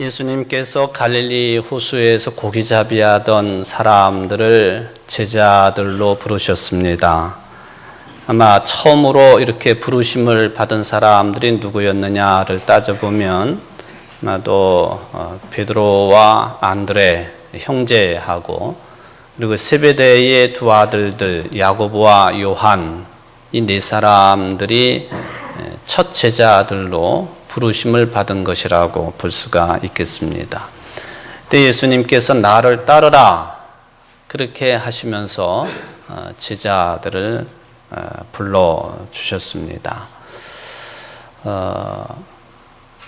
예수님께서 갈릴리 호수에서 고기잡이 하던 사람들을 제자들로 부르셨습니다. 아마 처음으로 이렇게 부르심을 받은 사람들이 누구였느냐를 따져보면 아마도 베드로와 안드레 형제하고 그리고 세베대의 두 아들들 야고보와 요한 이 네 사람들이 첫 제자들로 부르심을 받은 것이라고 볼 수가 있겠습니다. 그때 예수님께서 나를 따르라 그렇게 하시면서 제자들을 불러주셨습니다.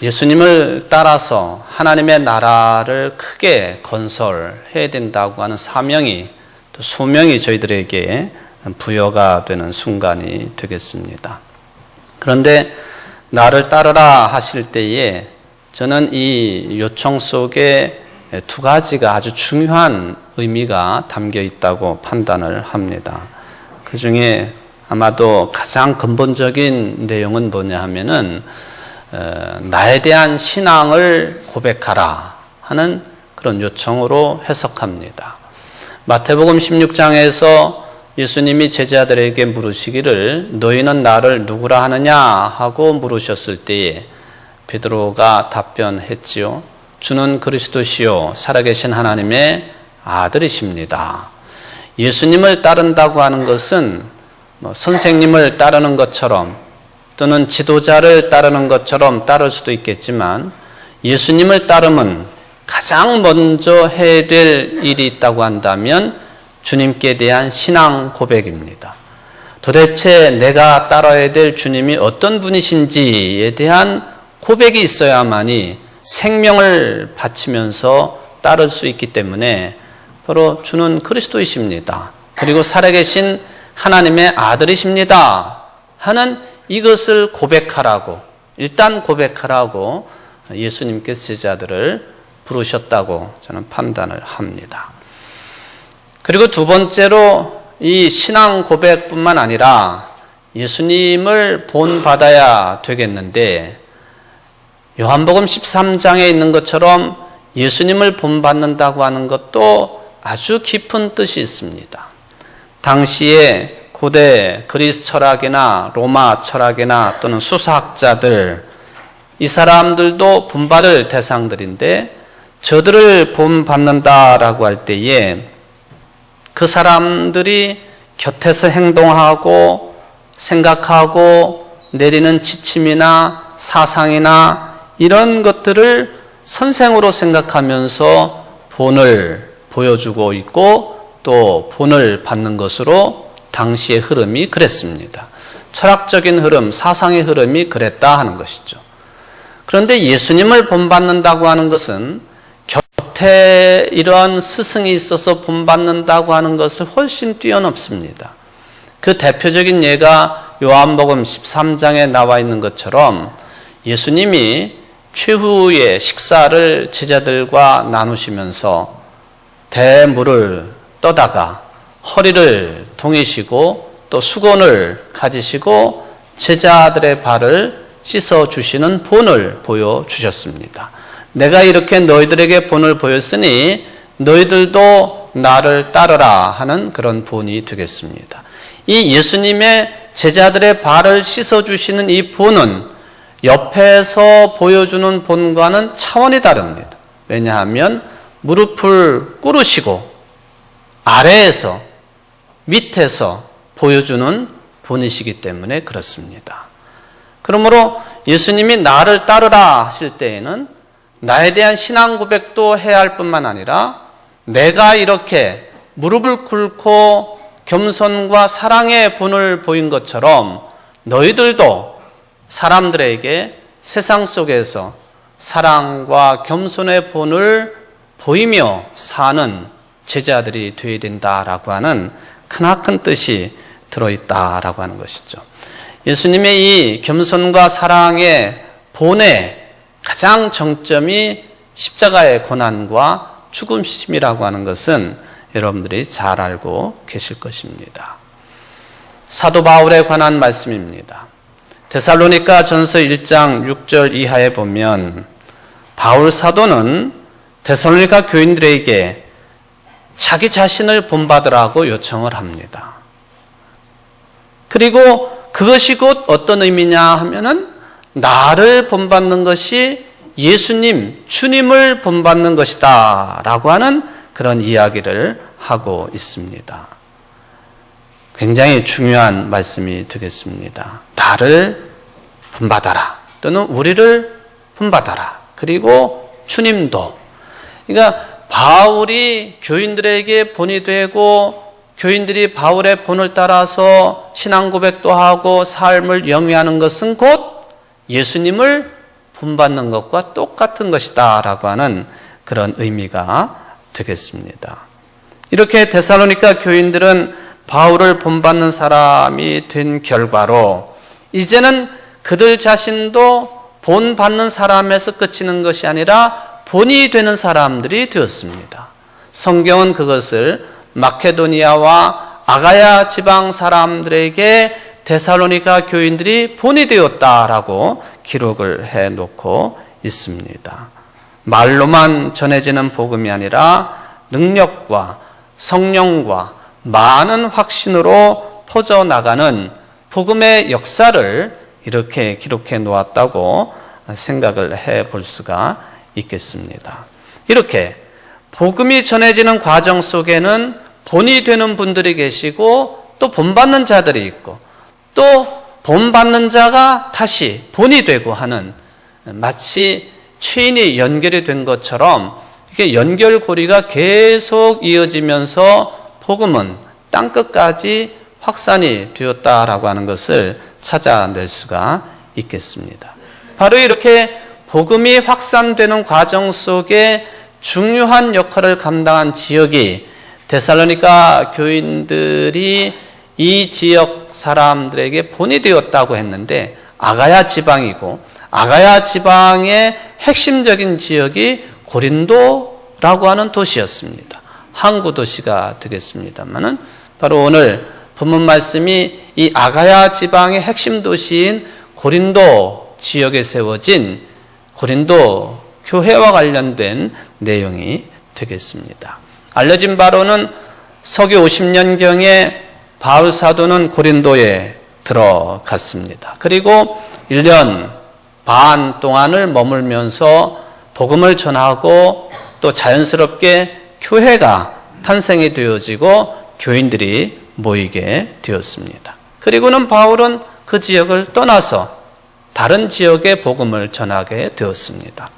예수님을 따라서 하나님의 나라를 크게 건설해야 된다고 하는 사명이 또 소명이 저희들에게 부여가 되는 순간이 되겠습니다. 그런데 나를 따르라 하실 때에 저는 이 요청 속에 두 가지가 아주 중요한 의미가 담겨 있다고 판단을 합니다. 그 중에 아마도 가장 근본적인 내용은 뭐냐 하면은 나에 대한 신앙을 고백하라 하는 그런 요청으로 해석합니다. 마태복음 16장에서 예수님이 제자들에게 물으시기를 너희는 나를 누구라 하느냐 하고 물으셨을 때에 베드로가 답변했지요. 주는 그리스도시요 살아계신 하나님의 아들이십니다. 예수님을 따른다고 하는 것은 선생님을 따르는 것처럼 또는 지도자를 따르는 것처럼 따를 수도 있겠지만 예수님을 따르면 가장 먼저 해야 될 일이 있다고 한다면 주님께 대한 신앙 고백입니다. 도대체 내가 따라야 될 주님이 어떤 분이신지에 대한 고백이 있어야만이 생명을 바치면서 따를 수 있기 때문에 바로 주는 그리스도이십니다. 그리고 살아계신 하나님의 아들이십니다. 하는 이것을 고백하라고 일단 고백하라고 예수님께서 제자들을 부르셨다고 저는 판단을 합니다. 그리고 두 번째로 이 신앙 고백뿐만 아니라 예수님을 본받아야 되겠는데 요한복음 13장에 있는 것처럼 예수님을 본받는다고 하는 것도 아주 깊은 뜻이 있습니다. 당시에 고대 그리스 철학이나 로마 철학이나 또는 수사학자들 이 사람들도 본받을 대상들인데 저들을 본받는다라고 할 때에 그 사람들이 곁에서 행동하고 생각하고 내리는 지침이나 사상이나 이런 것들을 선생으로 생각하면서 본을 보여주고 있고 또 본을 받는 것으로 당시의 흐름이 그랬습니다. 철학적인 흐름, 사상의 흐름이 그랬다 하는 것이죠. 그런데 예수님을 본받는다고 하는 것은 곁에 이러한 스승이 있어서 본받는다고 하는 것을 훨씬 뛰어넘습니다. 그 대표적인 예가 요한복음 13장에 나와 있는 것처럼 예수님이 최후의 식사를 제자들과 나누시면서 대물을 떠다가 허리를 동이시고 또 수건을 가지시고 제자들의 발을 씻어주시는 본을 보여주셨습니다. 내가 이렇게 너희들에게 본을 보였으니 너희들도 나를 따르라 하는 그런 본이 되겠습니다. 이 예수님의 제자들의 발을 씻어주시는 이 본은 옆에서 보여주는 본과는 차원이 다릅니다. 왜냐하면 무릎을 꿇으시고 아래에서 밑에서 보여주는 본이시기 때문에 그렇습니다. 그러므로 예수님이 나를 따르라 하실 때에는 나에 대한 신앙 고백도 해야 할 뿐만 아니라 내가 이렇게 무릎을 꿇고 겸손과 사랑의 본을 보인 것처럼 너희들도 사람들에게 세상 속에서 사랑과 겸손의 본을 보이며 사는 제자들이 되어야 된다라고 하는 크나큰 뜻이 들어있다라고 하는 것이죠. 예수님의 이 겸손과 사랑의 본의 가장 정점이 십자가의 고난과 죽음심이라고 하는 것은 여러분들이 잘 알고 계실 것입니다. 사도 바울에 관한 말씀입니다. 데살로니가 전서 1장 6절 이하에 보면 바울 사도는 데살로니가 교인들에게 자기 자신을 본받으라고 요청을 합니다. 그리고 그것이 곧 어떤 의미냐 하면은 나를 본받는 것이 예수님, 주님을 본받는 것이다 라고 하는 그런 이야기를 하고 있습니다. 굉장히 중요한 말씀이 되겠습니다. 나를 본받아라 또는 우리를 본받아라. 그리고 주님도. 그러니까 바울이 교인들에게 본이 되고 교인들이 바울의 본을 따라서 신앙 고백도 하고 삶을 영위하는 것은 곧 예수님을 본받는 것과 똑같은 것이다 라고 하는 그런 의미가 되겠습니다. 이렇게 데살로니가 교인들은 바울을 본받는 사람이 된 결과로 이제는 그들 자신도 본받는 사람에서 그치는 것이 아니라 본이 되는 사람들이 되었습니다. 성경은 그것을 마케도니아와 아가야 지방 사람들에게 데살로니가 교인들이 본이 되었다라고 기록을 해놓고 있습니다. 말로만 전해지는 복음이 아니라 능력과 성령과 많은 확신으로 퍼져나가는 복음의 역사를 이렇게 기록해 놓았다고 생각을 해볼 수가 있겠습니다. 이렇게 복음이 전해지는 과정 속에는 본이 되는 분들이 계시고 또 본받는 자들이 있고 또 본받는 자가 다시 본이 되고 하는 마치 체인이 연결이 된 것처럼 이게 연결고리가 계속 이어지면서 복음은 땅끝까지 확산이 되었다라고 하는 것을 찾아낼 수가 있겠습니다. 바로 이렇게 복음이 확산되는 과정 속에 중요한 역할을 감당한 지역이 데살로니가 교인들이 이 지역 사람들에게 본이 되었다고 했는데 아가야 지방이고 아가야 지방의 핵심적인 지역이 고린도라고 하는 도시였습니다. 항구 도시가 되겠습니다만은 바로 오늘 본문 말씀이 이 아가야 지방의 핵심 도시인 고린도 지역에 세워진 고린도 교회와 관련된 내용이 되겠습니다. 알려진 바로는 서기 50년경에 바울 사도는 고린도에 들어갔습니다. 그리고 1년 반 동안을 머물면서 복음을 전하고 또 자연스럽게 교회가 탄생이 되어지고 교인들이 모이게 되었습니다. 그리고는 바울은 그 지역을 떠나서 다른 지역에 복음을 전하게 되었습니다.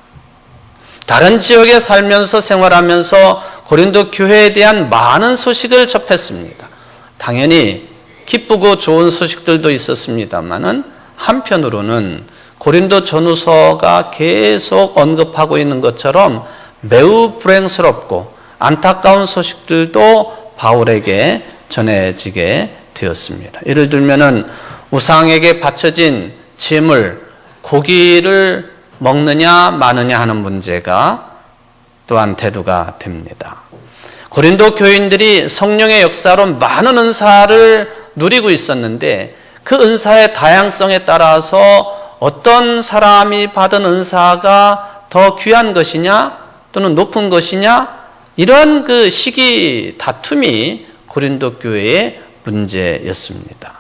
다른 지역에 살면서 생활하면서 고린도 교회에 대한 많은 소식을 접했습니다. 당연히 기쁘고 좋은 소식들도 있었습니다만은 한편으로는 고린도 전후서가 계속 언급하고 있는 것처럼 매우 불행스럽고 안타까운 소식들도 바울에게 전해지게 되었습니다. 예를 들면은 우상에게 바쳐진 제물, 고기를 먹느냐 마느냐 하는 문제가 또한 대두가 됩니다. 고린도 교인들이 성령의 역사로 많은 은사를 누리고 있었는데 그 은사의 다양성에 따라서 어떤 사람이 받은 은사가 더 귀한 것이냐 또는 높은 것이냐 이러한 그 시기 다툼이 고린도 교회의 문제였습니다.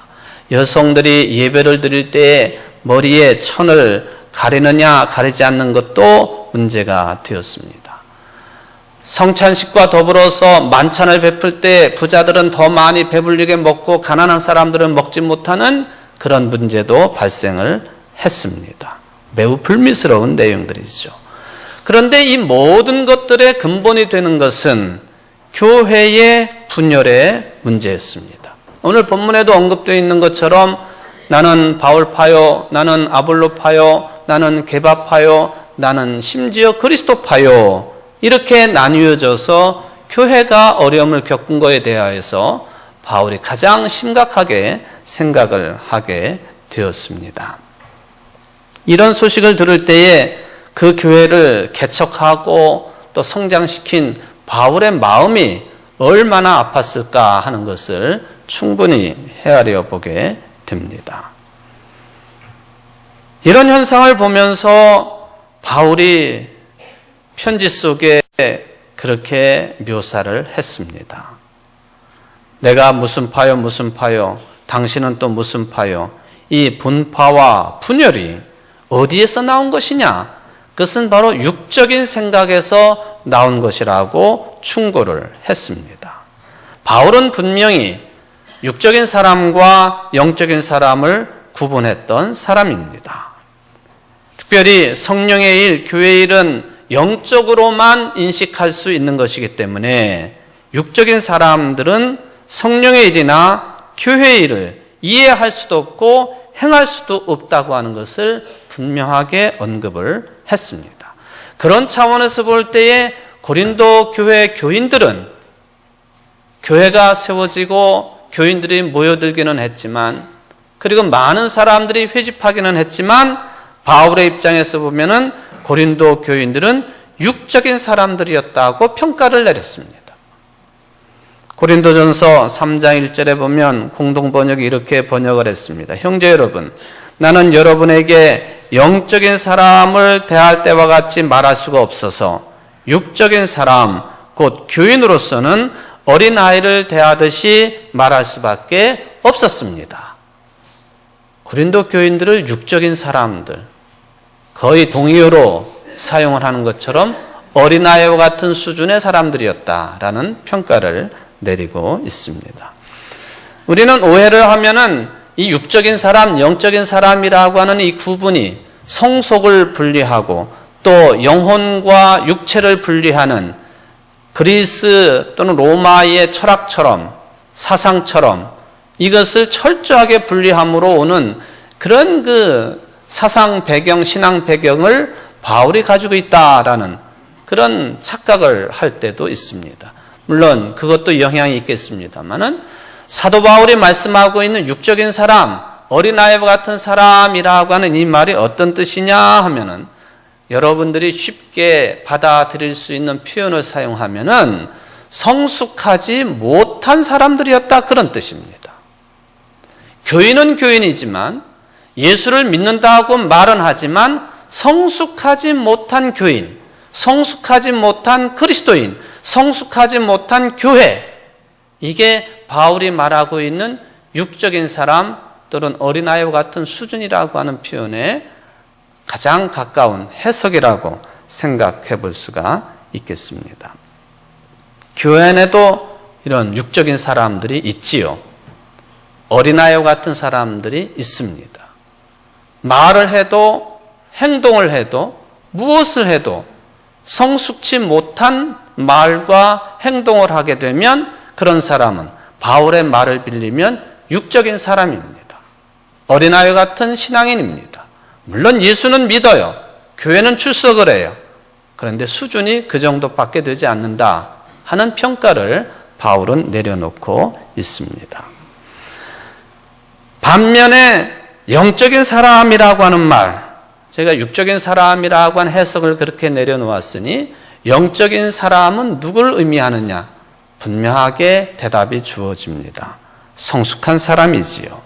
여성들이 예배를 드릴 때 머리에 천을 가리느냐 가리지 않는 것도 문제가 되었습니다. 성찬식과 더불어서 만찬을 베풀 때 부자들은 더 많이 배불리게 먹고 가난한 사람들은 먹지 못하는 그런 문제도 발생을 했습니다. 매우 불미스러운 내용들이죠. 그런데 이 모든 것들의 근본이 되는 것은 교회의 분열의 문제였습니다. 오늘 본문에도 언급되어 있는 것처럼 나는 바울파요, 나는 아볼로파요, 나는 게바파요, 나는 심지어 그리스도파요 이렇게 나뉘어져서 교회가 어려움을 겪은 것에 대하여서 바울이 가장 심각하게 생각을 하게 되었습니다. 이런 소식을 들을 때에 그 교회를 개척하고 또 성장시킨 바울의 마음이 얼마나 아팠을까 하는 것을 충분히 헤아려 보게 됩니다. 이런 현상을 보면서 바울이 편지 속에 그렇게 묘사를 했습니다. 내가 무슨 파요, 무슨 파요, 당신은 또 무슨 파요. 이 분파와 분열이 어디에서 나온 것이냐? 그것은 바로 육적인 생각에서 나온 것이라고 충고를 했습니다. 바울은 분명히 육적인 사람과 영적인 사람을 구분했던 사람입니다. 특별히 성령의 일, 교회의 일은 영적으로만 인식할 수 있는 것이기 때문에 육적인 사람들은 성령의 일이나 교회의 일을 이해할 수도 없고 행할 수도 없다고 하는 것을 분명하게 언급을 했습니다. 그런 차원에서 볼 때에 고린도 교회 교인들은 교회가 세워지고 교인들이 모여들기는 했지만, 그리고 많은 사람들이 회집하기는 했지만, 바울의 입장에서 보면은 고린도 교인들은 육적인 사람들이었다고 평가를 내렸습니다. 고린도전서 3장 1절에 보면 공동번역이 이렇게 번역을 했습니다. 형제 여러분, 나는 여러분에게 영적인 사람을 대할 때와 같이 말할 수가 없어서 육적인 사람, 곧 교인으로서는 어린아이를 대하듯이 말할 수밖에 없었습니다. 고린도 교인들을 육적인 사람들, 거의 동의어로 사용을 하는 것처럼 어린아이와 같은 수준의 사람들이었다라는 평가를 내리고 있습니다. 우리는 오해를 하면은 이 육적인 사람, 영적인 사람이라고 하는 이 구분이 성속을 분리하고 또 영혼과 육체를 분리하는 그리스 또는 로마의 철학처럼 사상처럼 이것을 철저하게 분리함으로 오는 그런 그 사상 배경, 신앙 배경을 바울이 가지고 있다라는 그런 착각을 할 때도 있습니다. 물론 그것도 영향이 있겠습니다만은 사도 바울이 말씀하고 있는 육적인 사람, 어린아이와 같은 사람이라고 하는 이 말이 어떤 뜻이냐 하면은 여러분들이 쉽게 받아들일 수 있는 표현을 사용하면은 성숙하지 못한 사람들이었다 그런 뜻입니다. 교인은 교인이지만 예수를 믿는다고 말은 하지만 성숙하지 못한 교인, 성숙하지 못한 그리스도인, 성숙하지 못한 교회, 이게 바울이 말하고 있는 육적인 사람 또는 어린아이와 같은 수준이라고 하는 표현에 가장 가까운 해석이라고 생각해 볼 수가 있겠습니다. 교회 안에도 이런 육적인 사람들이 있지요. 어린아이와 같은 사람들이 있습니다. 말을 해도 행동을 해도 무엇을 해도 성숙치 못한 말과 행동을 하게 되면 그런 사람은 바울의 말을 빌리면 육적인 사람입니다. 어린아이 같은 신앙인입니다. 물론 예수는 믿어요. 교회는 출석을 해요. 그런데 수준이 그 정도밖에 되지 않는다 하는 평가를 바울은 내려놓고 있습니다. 반면에 영적인 사람이라고 하는 말, 제가 육적인 사람이라고 한 해석을 그렇게 내려놓았으니 영적인 사람은 누굴 의미하느냐? 분명하게 대답이 주어집니다. 성숙한 사람이지요.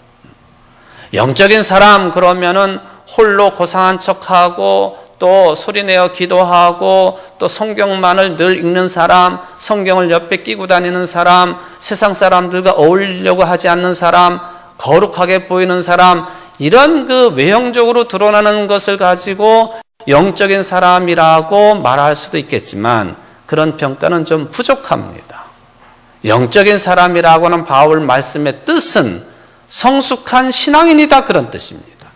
영적인 사람 그러면은 홀로 고상한 척하고 또 소리내어 기도하고 또 성경만을 늘 읽는 사람, 성경을 옆에 끼고 다니는 사람, 세상 사람들과 어울리려고 하지 않는 사람, 거룩하게 보이는 사람, 이런 그 외형적으로 드러나는 것을 가지고 영적인 사람이라고 말할 수도 있겠지만 그런 평가는 좀 부족합니다. 영적인 사람이라고 하는 바울 말씀의 뜻은 성숙한 신앙인이다 그런 뜻입니다.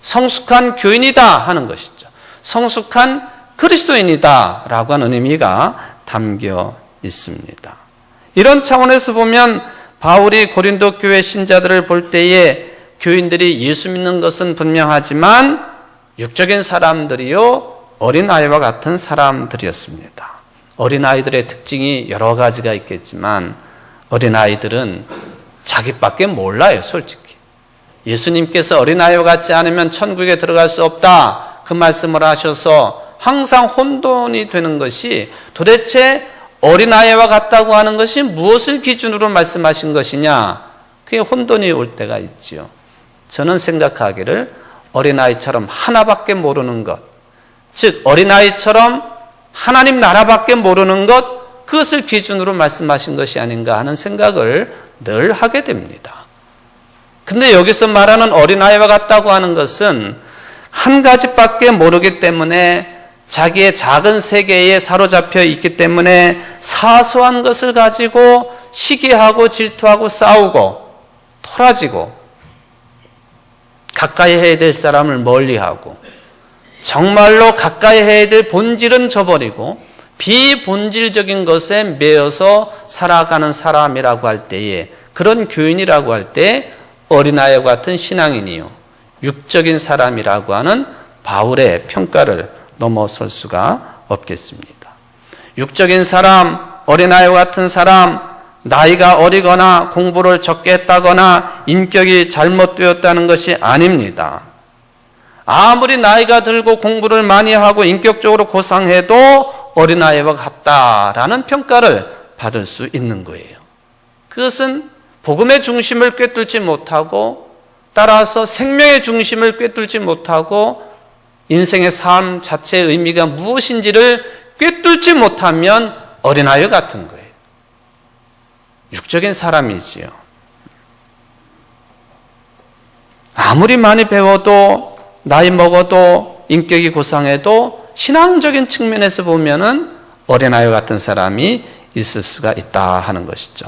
성숙한 교인이다 하는 것이죠. 성숙한 그리스도인이다 라고 하는 의미가 담겨 있습니다. 이런 차원에서 보면 바울이 고린도 교회 신자들을 볼 때에 교인들이 예수 믿는 것은 분명하지만 육적인 사람들이요 어린아이와 같은 사람들이었습니다. 어린아이들의 특징이 여러 가지가 있겠지만 어린아이들은 자기밖에 몰라요. 솔직히 예수님께서 어린아이와 같지 않으면 천국에 들어갈 수 없다 그 말씀을 하셔서 항상 혼돈이 되는 것이 도대체 어린아이와 같다고 하는 것이 무엇을 기준으로 말씀하신 것이냐, 그게 혼돈이 올 때가 있지요. 저는 생각하기를 어린아이처럼 하나밖에 모르는 것, 즉 어린아이처럼 하나님 나라밖에 모르는 것, 그것을 기준으로 말씀하신 것이 아닌가 하는 생각을 늘 하게 됩니다. 근데 여기서 말하는 어린아이와 같다고 하는 것은 한 가지밖에 모르기 때문에 자기의 작은 세계에 사로잡혀 있기 때문에 사소한 것을 가지고 시기하고 질투하고 싸우고 토라지고 가까이 해야 될 사람을 멀리하고 정말로 가까이 해야 될 본질은 저버리고 비본질적인 것에 매여서 살아가는 사람이라고 할 때에, 그런 교인이라고 할 때 어린아이와 같은 신앙인이요, 육적인 사람이라고 하는 바울의 평가를 넘어설 수가 없겠습니다. 육적인 사람, 어린아이와 같은 사람, 나이가 어리거나 공부를 적게 했다거나 인격이 잘못되었다는 것이 아닙니다. 아무리 나이가 들고 공부를 많이 하고 인격적으로 고상해도 어린아이와 같다라는 평가를 받을 수 있는 거예요. 그것은 복음의 중심을 꿰뚫지 못하고, 따라서 생명의 중심을 꿰뚫지 못하고, 인생의 삶 자체의 의미가 무엇인지를 꿰뚫지 못하면 어린아이 같은 거예요. 육적인 사람이지요. 아무리 많이 배워도, 나이 먹어도, 인격이 고상해도 신앙적인 측면에서 보면은 어린아이 같은 사람이 있을 수가 있다 하는 것이죠.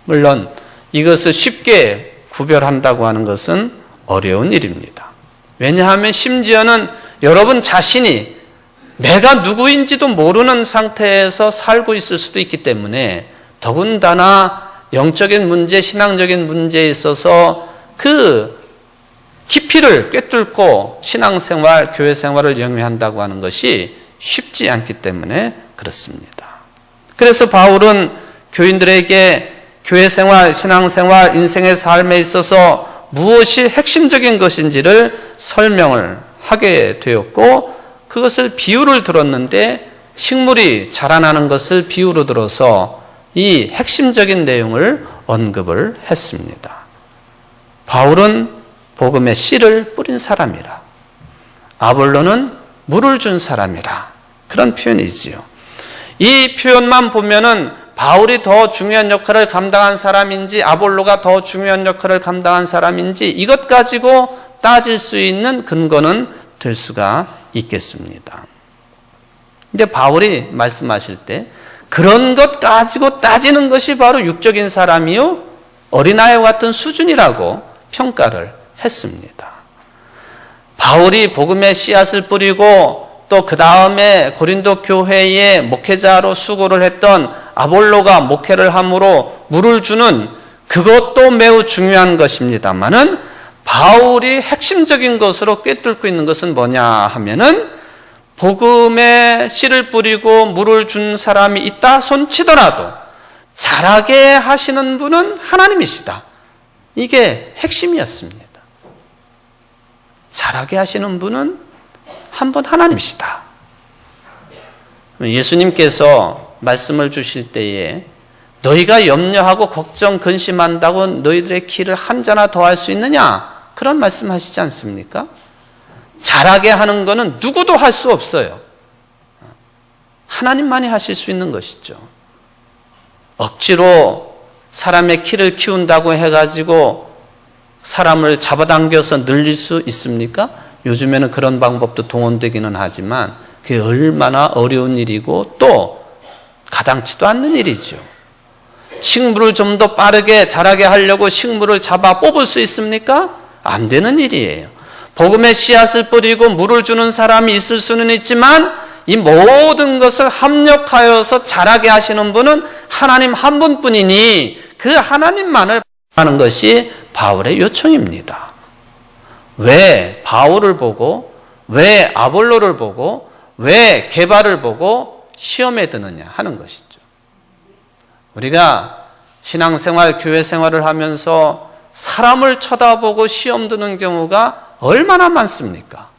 물론 이것을 쉽게 구별한다고 하는 것은 어려운 일입니다. 왜냐하면 심지어는 여러분 자신이 내가 누구인지도 모르는 상태에서 살고 있을 수도 있기 때문에, 더군다나 영적인 문제, 신앙적인 문제에 있어서 그 깊이를 꿰뚫고 신앙생활, 교회생활을 영위한다고 하는 것이 쉽지 않기 때문에 그렇습니다. 그래서 바울은 교인들에게 교회생활, 신앙생활, 인생의 삶에 있어서 무엇이 핵심적인 것인지를 설명을 하게 되었고, 그것을 비유를 들었는데 식물이 자라나는 것을 비유로 들어서 이 핵심적인 내용을 언급을 했습니다. 바울은 복음의 씨를 뿌린 사람이라, 아볼로는 물을 준 사람이라, 그런 표현이지요. 이 표현만 보면은 바울이 더 중요한 역할을 감당한 사람인지 아볼로가 더 중요한 역할을 감당한 사람인지 이것 가지고 따질 수 있는 근거는 될 수가 있겠습니다. 근데 바울이 말씀하실 때 그런 것 가지고 따지는 것이 바로 육적인 사람이요, 어린아이와 같은 수준이라고 평가를 했습니다. 바울이 복음의 씨앗을 뿌리고 또 그 다음에 고린도 교회에 목회자로 수고를 했던 아볼로가 목회를 함으로 물을 주는 그것도 매우 중요한 것입니다만은, 바울이 핵심적인 것으로 꿰뚫고 있는 것은 뭐냐 하면은, 복음의 씨를 뿌리고 물을 준 사람이 있다 손치더라도 자라게 하시는 분은 하나님이시다. 이게 핵심이었습니다. 자라게 하시는 분은 한 분 하나님이시다. 예수님께서 말씀을 주실 때에 너희가 염려하고 걱정, 근심한다고 너희들의 키를 한 자나 더 할 수 있느냐? 그런 말씀하시지 않습니까? 자라게 하는 것은 누구도 할 수 없어요. 하나님만이 하실 수 있는 것이죠. 억지로 사람의 키를 키운다고 해가지고 사람을 잡아당겨서 늘릴 수 있습니까? 요즘에는 그런 방법도 동원되기는 하지만 그게 얼마나 어려운 일이고 또 가당치도 않는 일이죠. 식물을 좀 더 빠르게 자라게 하려고 식물을 잡아 뽑을 수 있습니까? 안 되는 일이에요. 복음의 씨앗을 뿌리고 물을 주는 사람이 있을 수는 있지만 이 모든 것을 합력하여서 자라게 하시는 분은 하나님 한 분뿐이니 그 하나님만을 하는 것이 바울의 요청입니다. 왜 바울을 보고, 왜 아볼로를 보고, 왜 게바를 보고 시험에 드느냐 하는 것이죠. 우리가 신앙생활, 교회생활을 하면서 사람을 쳐다보고 시험 드는 경우가 얼마나 많습니까?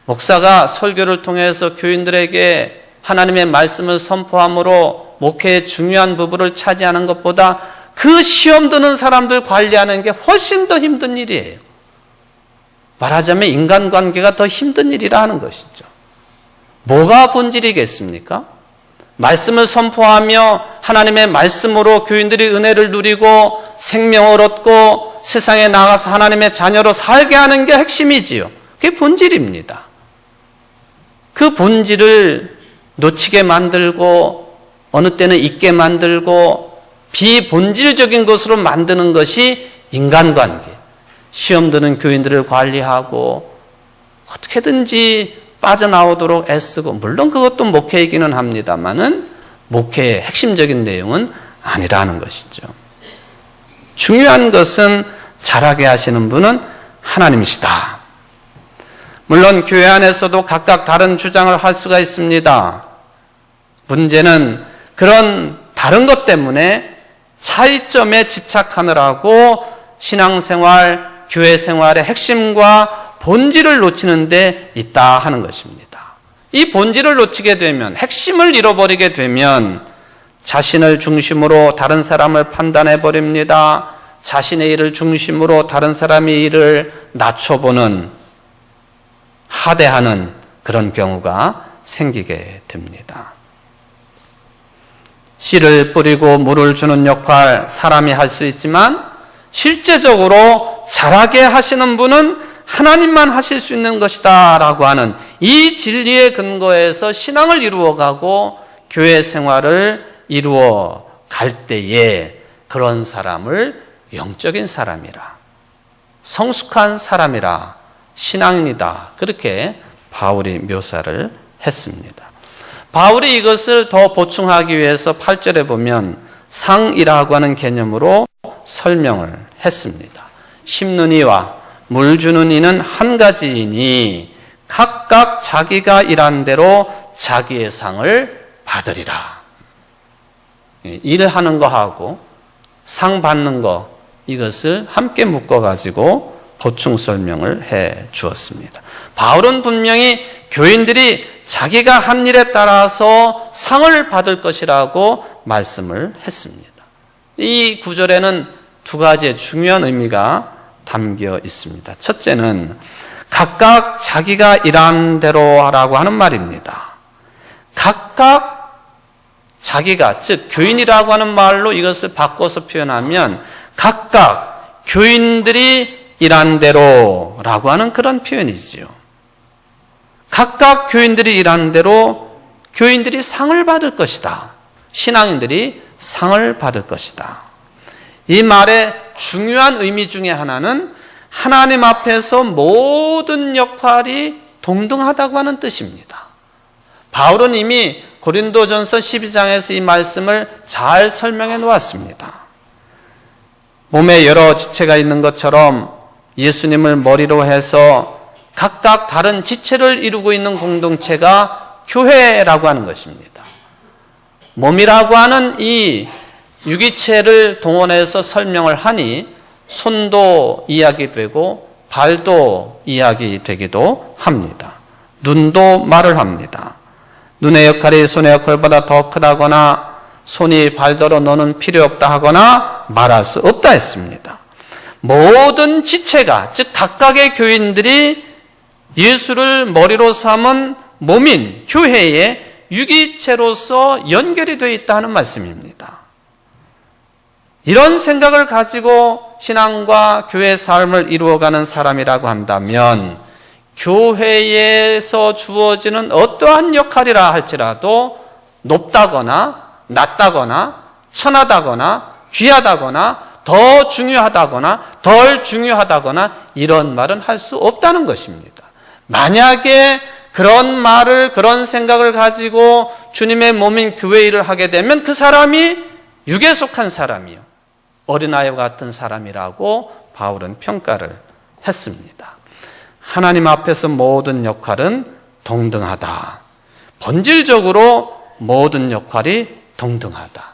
목사가 설교를 통해서 교인들에게 하나님의 말씀을 선포함으로 목회의 중요한 부분을 차지하는 것보다 그 시험 드는 사람들 관리하는 게 훨씬 더 힘든 일이에요. 말하자면 인간관계가 더 힘든 일이라 하는 것이죠. 뭐가 본질이겠습니까? 말씀을 선포하며 하나님의 말씀으로 교인들이 은혜를 누리고 생명을 얻고 세상에 나가서 하나님의 자녀로 살게 하는 게 핵심이지요. 그게 본질입니다. 그 본질을 놓치게 만들고 어느 때는 잊게 만들고 비본질적인 것으로 만드는 것이 인간관계. 시험 드는 교인들을 관리하고 어떻게든지 빠져나오도록 애쓰고, 물론 그것도 목회이기는 합니다만은 목회의 핵심적인 내용은 아니라는 것이죠. 중요한 것은 자라게 하시는 분은 하나님이시다. 물론 교회 안에서도 각각 다른 주장을 할 수가 있습니다. 문제는 그런 다른 것 때문에 차이점에 집착하느라고 신앙생활, 교회 생활의 핵심과 본질을 놓치는 데 있다 하는 것입니다. 이 본질을 놓치게 되면, 핵심을 잃어버리게 되면 자신을 중심으로 다른 사람을 판단해 버립니다. 자신의 일을 중심으로 다른 사람의 일을 낮춰보는, 하대하는 그런 경우가 생기게 됩니다. 씨를 뿌리고 물을 주는 역할 사람이 할 수 있지만 실제적으로 자라게 하시는 분은 하나님만 하실 수 있는 것이다 라고 하는 이 진리의 근거에서 신앙을 이루어가고 교회 생활을 이루어 갈 때에 그런 사람을 영적인 사람이라, 성숙한 사람이라, 신앙인이다, 그렇게 바울이 묘사를 했습니다. 바울이 이것을 더 보충하기 위해서 8절에 보면 상이라고 하는 개념으로 설명을 했습니다. 심는 이와 물 주는 이는 한 가지이니 각각 자기가 일한 대로 자기의 상을 받으리라. 일하는 거하고 상 받는 거, 이것을 함께 묶어가지고 보충 설명을 해 주었습니다. 바울은 분명히 교인들이 자기가 한 일에 따라서 상을 받을 것이라고 말씀을 했습니다. 이 구절에는 두 가지의 중요한 의미가 담겨 있습니다. 첫째는 각각 자기가 일한 대로 하라고 하는 말입니다. 각각 자기가, 즉 교인이라고 하는 말로 이것을 바꿔서 표현하면 각각 교인들이 일한 대로라고 하는 그런 표현이지요. 각각 교인들이 일한 대로 교인들이 상을 받을 것이다. 신앙인들이 상을 받을 것이다. 이 말의 중요한 의미 중에 하나는 하나님 앞에서 모든 역할이 동등하다고 하는 뜻입니다. 바울은 이미 고린도전서 12장에서 이 말씀을 잘 설명해 놓았습니다. 몸에 여러 지체가 있는 것처럼 예수님을 머리로 해서 각각 다른 지체를 이루고 있는 공동체가 교회라고 하는 것입니다. 몸이라고 하는 이 유기체를 동원해서 설명을 하니 손도 이야기되고 발도 이야기되기도 합니다. 눈도 말을 합니다. 눈의 역할이 손의 역할보다 더 크다거나 손이 발더러 너는 필요 없다 하거나 말할 수 없다 했습니다. 모든 지체가, 즉 각각의 교인들이 예수를 머리로 삼은 몸인 교회의 유기체로서 연결이 되어 있다 하는 말씀입니다. 이런 생각을 가지고 신앙과 교회 삶을 이루어가는 사람이라고 한다면 교회에서 주어지는 어떠한 역할이라 할지라도 높다거나 낮다거나 천하다거나 귀하다거나 더 중요하다거나 덜 중요하다거나 이런 말은 할 수 없다는 것입니다. 만약에 그런 말을, 그런 생각을 가지고 주님의 몸인 교회 일을 하게 되면 그 사람이 육에 속한 사람이요, 어린아이와 같은 사람이라고 바울은 평가를 했습니다. 하나님 앞에서 모든 역할은 동등하다. 본질적으로 모든 역할이 동등하다.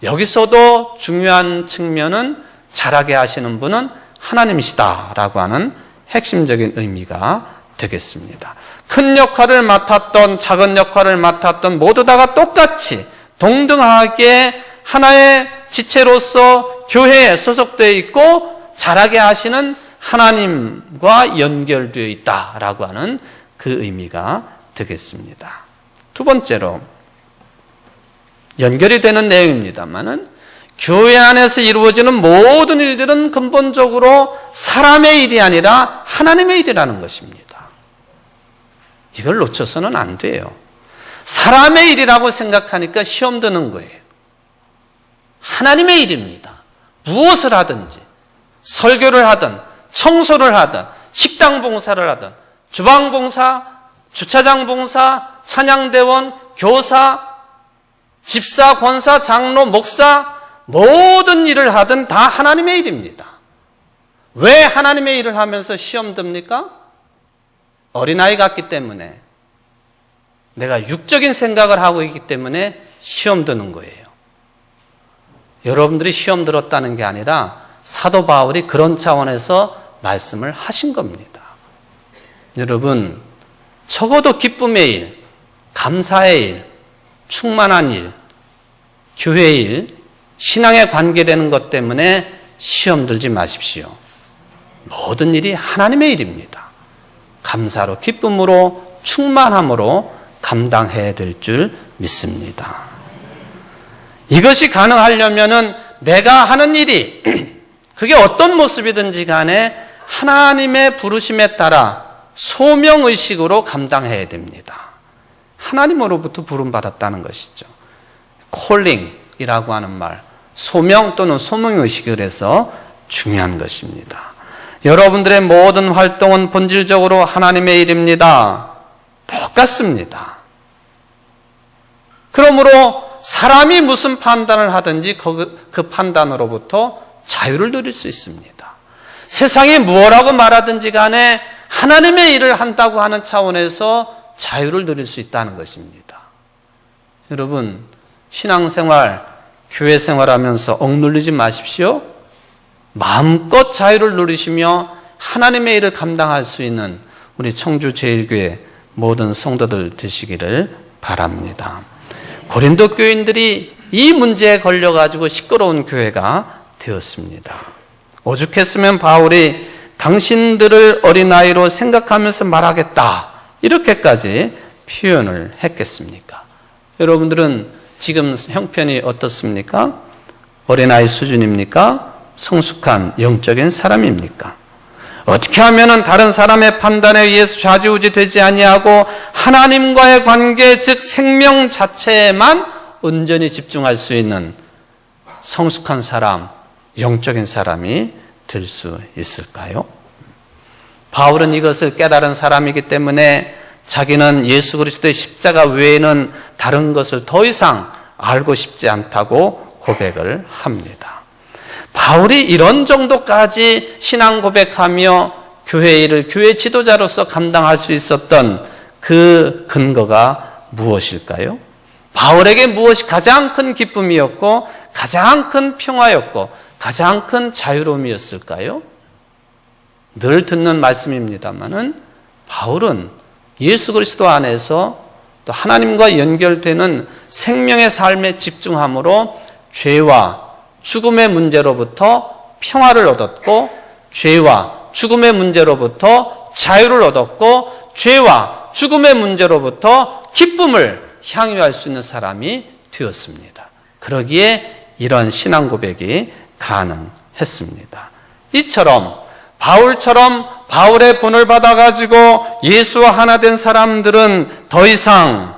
여기서도 중요한 측면은 자라게 하시는 분은 하나님이시다라고 하는 핵심적인 의미가 되겠습니다. 큰 역할을 맡았던 작은 역할을 맡았던 모두 다가 똑같이 동등하게 하나의 지체로서 교회에 소속되어 있고 자라게 하시는 하나님과 연결되어 있다라고 하는 그 의미가 되겠습니다. 두 번째로 연결이 되는 내용입니다만은 교회 안에서 이루어지는 모든 일들은 근본적으로 사람의 일이 아니라 하나님의 일이라는 것입니다. 이걸 놓쳐서는 안 돼요. 사람의 일이라고 생각하니까 시험 드는 거예요. 하나님의 일입니다. 무엇을 하든지 설교를 하든 청소를 하든 식당 봉사를 하든 주방 봉사, 주차장 봉사, 찬양대원, 교사, 집사, 권사, 장로, 목사 모든 일을 하든 다 하나님의 일입니다. 왜 하나님의 일을 하면서 시험 듭니까? 어린아이 같기 때문에 내가 육적인 생각을 하고 있기 때문에 시험 드는 거예요. 여러분들이 시험 들었다는 게 아니라 사도 바울이 그런 차원에서 말씀을 하신 겁니다. 여러분, 적어도 기쁨의 일, 감사의 일, 충만한 일, 교회의 일, 신앙에 관계되는 것 때문에 시험 들지 마십시오. 모든 일이 하나님의 일입니다. 감사로, 기쁨으로, 충만함으로 감당해야 될 줄 믿습니다. 이것이 가능하려면은 내가 하는 일이 그게 어떤 모습이든지 간에 하나님의 부르심에 따라 소명의식으로 감당해야 됩니다. 하나님으로부터 부름받았다는 것이죠. 콜링이라고 하는 말, 소명 또는 소명의식을 해서 중요한 것입니다. 여러분들의 모든 활동은 본질적으로 하나님의 일입니다. 똑같습니다. 그러므로 사람이 무슨 판단을 하든지 그 판단으로부터 자유를 누릴 수 있습니다. 세상이 무엇라고 말하든지 간에 하나님의 일을 한다고 하는 차원에서 자유를 누릴 수 있다는 것입니다. 여러분, 신앙생활, 교회 생활하면서 억눌리지 마십시오. 마음껏 자유를 누리시며 하나님의 일을 감당할 수 있는 우리 청주제일교회 모든 성도들 되시기를 바랍니다. 고린도 교인들이 이 문제에 걸려가지고 시끄러운 교회가 되었습니다. 오죽했으면 바울이 당신들을 어린아이로 생각하면서 말하겠다 이렇게까지 표현을 했겠습니까? 여러분들은 지금 형편이 어떻습니까? 어린아이 수준입니까? 성숙한 영적인 사람입니까? 어떻게 하면 다른 사람의 판단에 의해서 좌지우지 되지 아니하고 하나님과의 관계, 즉 생명 자체에만 온전히 집중할 수 있는 성숙한 사람, 영적인 사람이 될 수 있을까요? 바울은 이것을 깨달은 사람이기 때문에 자기는 예수 그리스도의 십자가 외에는 다른 것을 더 이상 알고 싶지 않다고 고백을 합니다. 바울이 이런 정도까지 신앙 고백하며 교회 일을 교회 지도자로서 감당할 수 있었던 그 근거가 무엇일까요? 바울에게 무엇이 가장 큰 기쁨이었고 가장 큰 평화였고 가장 큰 자유로움이었을까요? 늘 듣는 말씀입니다마는 바울은 예수 그리스도 안에서 또 하나님과 연결되는 생명의 삶에 집중함으로 죄와 죽음의 문제로부터 평화를 얻었고 죄와 죽음의 문제로부터 자유를 얻었고 죄와 죽음의 문제로부터 기쁨을 향유할 수 있는 사람이 되었습니다. 그러기에 이런 신앙 고백이 가능했습니다. 이처럼 바울처럼 바울의 본을 받아가지고 예수와 하나 된 사람들은 더 이상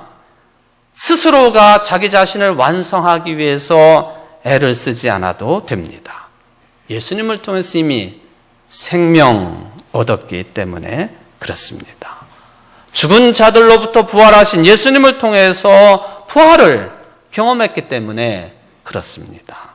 스스로가 자기 자신을 완성하기 위해서 애를 쓰지 않아도 됩니다. 예수님을 통해서 이미 생명 얻었기 때문에 그렇습니다. 죽은 자들로부터 부활하신 예수님을 통해서 부활을 경험했기 때문에 그렇습니다.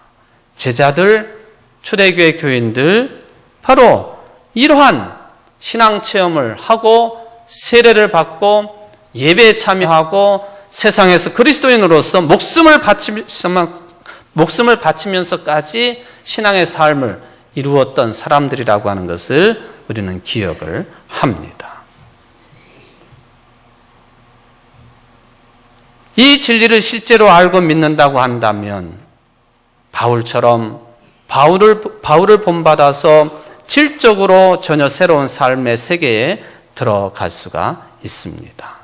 제자들, 초대교회 교인들 바로 이러한 신앙 체험을 하고 세례를 받고 예배에 참여하고 세상에서 그리스도인으로서 목숨을 바치면서까지 신앙의 삶을 이루었던 사람들이라고 하는 것을 우리는 기억을 합니다. 이 진리를 실제로 알고 믿는다고 한다면 바울처럼 바울을 본받아서 질적으로 전혀 새로운 삶의 세계에 들어갈 수가 있습니다.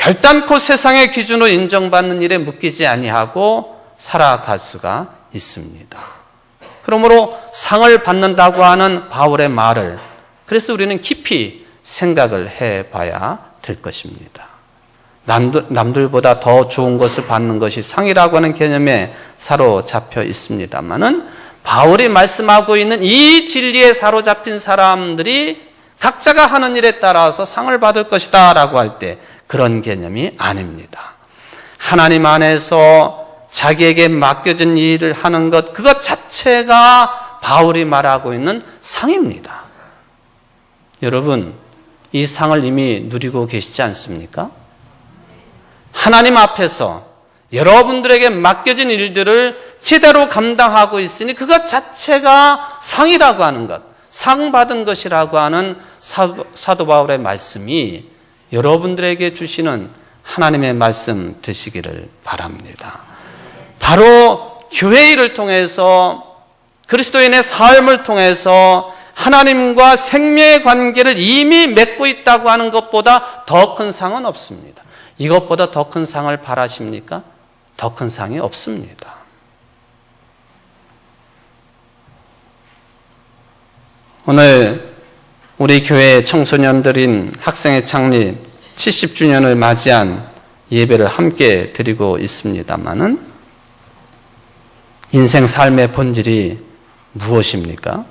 결단코 세상의 기준으로 인정받는 일에 묶이지 아니하고 살아갈 수가 있습니다. 그러므로 상을 받는다고 하는 바울의 말을 그래서 우리는 깊이 생각을 해봐야 될 것입니다. 남들보다 더 좋은 것을 받는 것이 상이라고 하는 개념에 사로잡혀 있습니다만은 바울이 말씀하고 있는 이 진리에 사로잡힌 사람들이 각자가 하는 일에 따라서 상을 받을 것이다 라고 할 때 그런 개념이 아닙니다. 하나님 안에서 자기에게 맡겨진 일을 하는 것, 그것 자체가 바울이 말하고 있는 상입니다. 여러분, 이 상을 이미 누리고 계시지 않습니까? 하나님 앞에서 여러분들에게 맡겨진 일들을 제대로 감당하고 있으니 그것 자체가 상이라고 하는 것, 상 받은 것이라고 하는 사도 바울의 말씀이 여러분들에게 주시는 하나님의 말씀 되시기를 바랍니다. 바로 교회 일을 통해서 그리스도인의 삶을 통해서 하나님과 생명의 관계를 이미 맺고 있다고 하는 것보다 더 큰 상은 없습니다. 이것보다 더 큰 상을 바라십니까? 더 큰 상이 없습니다. 오늘 우리 교회 청소년들인 학생의 창립 70주년을 맞이한 예배를 함께 드리고 있습니다마는 인생 삶의 본질이 무엇입니까?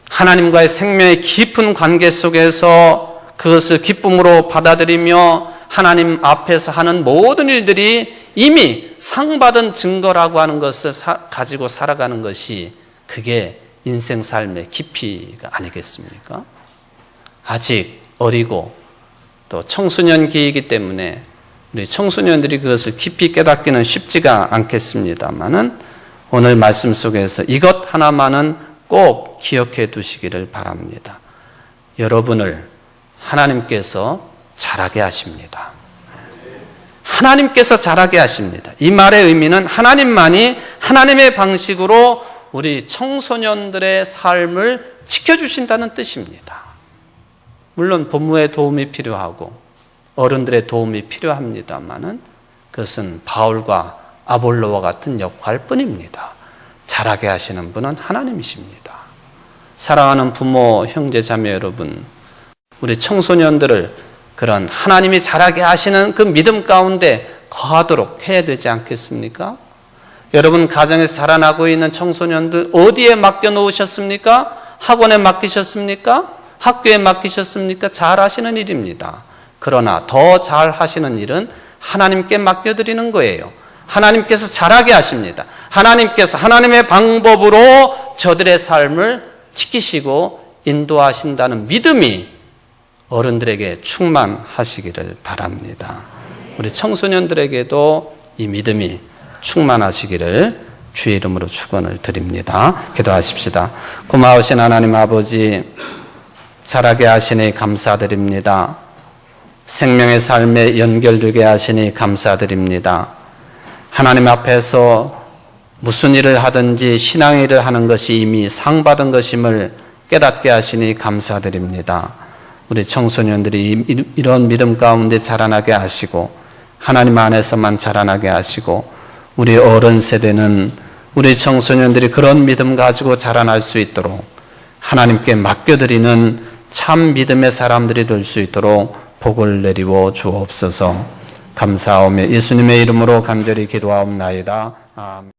하나님과의 생명의 깊은 관계 속에서 그것을 기쁨으로 받아들이며 하나님 앞에서 하는 모든 일들이 이미 상받은 증거라고 하는 것을 가지고 살아가는 것이 그게 인생 삶의 깊이가 아니겠습니까? 아직 어리고 또 청소년기이기 때문에 우리 청소년들이 그것을 깊이 깨닫기는 쉽지가 않겠습니다만은 오늘 말씀 속에서 이것 하나만은 꼭 기억해 두시기를 바랍니다. 여러분을 하나님께서 자라게 하십니다. 하나님께서 자라게 하십니다. 이 말의 의미는 하나님만이 하나님의 방식으로 우리 청소년들의 삶을 지켜주신다는 뜻입니다. 물론 부모의 도움이 필요하고 어른들의 도움이 필요합니다만은 그것은 바울과 아볼로와 같은 역할뿐입니다. 자라게 하시는 분은 하나님이십니다. 사랑하는 부모, 형제, 자매 여러분, 우리 청소년들을 그런 하나님이 자라게 하시는 그 믿음 가운데 거하도록 해야 되지 않겠습니까? 여러분 가정에서 자라나고 있는 청소년들 어디에 맡겨놓으셨습니까? 학원에 맡기셨습니까? 학교에 맡기셨습니까? 잘 하시는 일입니다. 그러나 더 잘 하시는 일은 하나님께 맡겨드리는 거예요. 하나님께서 잘하게 하십니다. 하나님께서 하나님의 방법으로 저들의 삶을 지키시고 인도하신다는 믿음이 어른들에게 충만하시기를 바랍니다. 우리 청소년들에게도 이 믿음이 충만하시기를 주의 이름으로 축원을 드립니다. 기도하십시다. 고마우신 하나님 아버지, 자라게 하시니 감사드립니다. 생명의 삶에 연결되게 하시니 감사드립니다. 하나님 앞에서 무슨 일을 하든지 신앙의 일을 하는 것이 이미 상 받은 것임을 깨닫게 하시니 감사드립니다. 우리 청소년들이 이런 믿음 가운데 자라나게 하시고 하나님 안에서만 자라나게 하시고 우리 어른 세대는 우리 청소년들이 그런 믿음 가지고 자라날 수 있도록 하나님께 맡겨드리는 참 믿음의 사람들이 될 수 있도록 복을 내리워 주옵소서. 감사하오며 예수님의 이름으로 간절히 기도하옵나이다. 아멘.